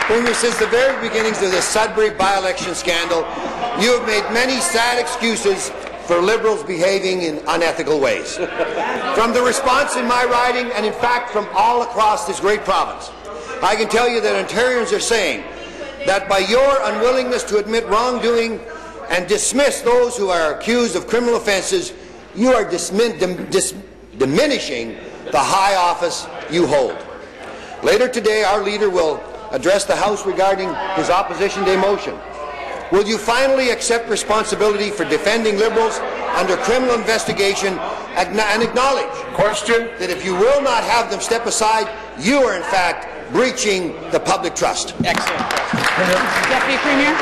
Premier, since the very beginnings of the Sudbury by-election scandal, you have made many sad excuses for Liberals behaving in unethical ways. From the response in my riding, and in fact from all across this great province, I can tell you that Ontarians are saying that by your unwillingness to admit wrongdoing and dismiss those who are accused of criminal offences, you are diminishing the high office you hold. Later today, our leader will address the House regarding his Opposition Day motion. Will you finally accept responsibility for defending Liberals under criminal investigation and acknowledge that if you will not have them step aside, you are in fact breaching the public trust? Excellent. Deputy Premier?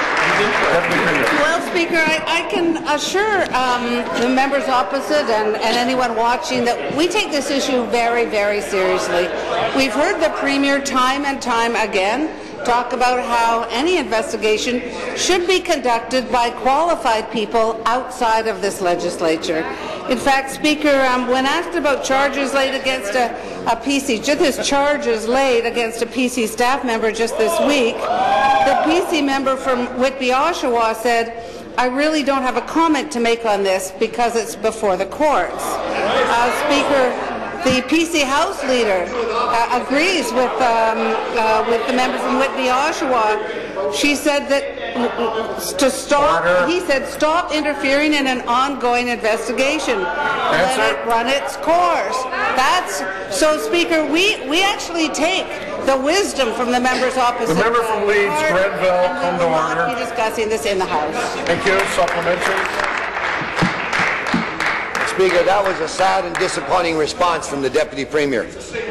Well, Speaker, I can assure the members opposite and anyone watching that we take this issue very, very seriously. We've heard the Premier time and time again talk about how any investigation should be conducted by qualified people outside of this legislature. In fact, Speaker, when asked about charges laid against a PC, just charges laid against a PC staff member just this week, the PC member from Whitby, Oshawa said, "I really don't have a comment to make on this because it's before the courts." Speaker, the PC House leader agrees with the member from Whitby, Oshawa. She said that to stop. He said, "Stop interfering in an ongoing investigation. Let it run its course." That's so, Speaker. We actually take the wisdom from the members opposite. The member from Leeds, Grenville, come to order. We will not be discussing this in the House. Thank you. Supplementary. Speaker, that was a sad and disappointing response from the Deputy Premier.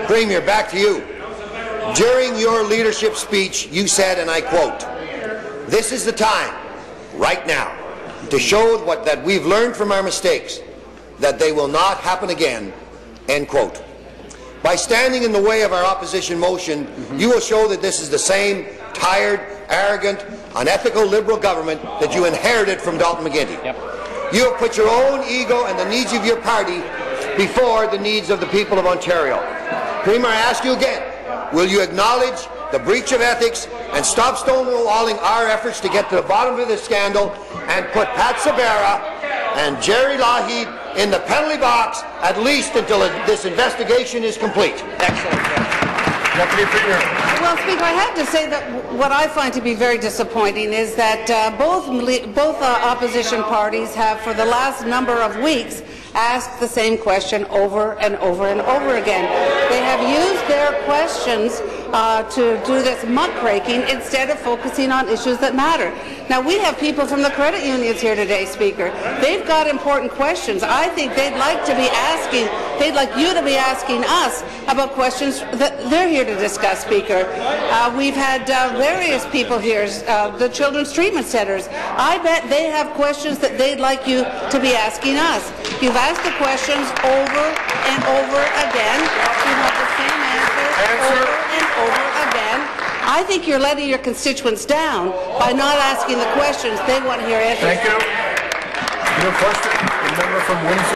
Premier, back to you. During your leadership speech, you said, and I quote, "This is the time, right now, to show that we've learned from our mistakes, that they will not happen again," end quote. By standing in the way of our opposition motion, you will show that this is the same tired, arrogant, unethical Liberal government that you inherited from Dalton McGuinty. Yep. You have put your own ego and the needs of your party before the needs of the people of Ontario. Premier, I ask you again, will you acknowledge the breach of ethics and stop stonewalling our efforts to get to the bottom of this scandal and put Pat Sabera and Jerry Lougheed in the penalty box at least until this investigation is complete? Excellent. Deputy Premier. Well, Speaker, I have to say that what I find to be very disappointing is that both opposition parties have, for the last number of weeks, asked the same question over and over and over again. They have used their questions to do this muckraking instead of focusing on issues that matter. Now, we have people from the credit unions here today, Speaker. They've got important questions. I think they'd like you to be asking us about questions that they're here to discuss, Speaker. We've had various people here, the Children's Treatment Centres. I bet they have questions that they'd like you to be asking us. You've asked the questions over and over again. You have the same answer over and over again. I think you're letting your constituents down by not asking the questions they want to hear answers. Thank you. Your question, the member from Windsor.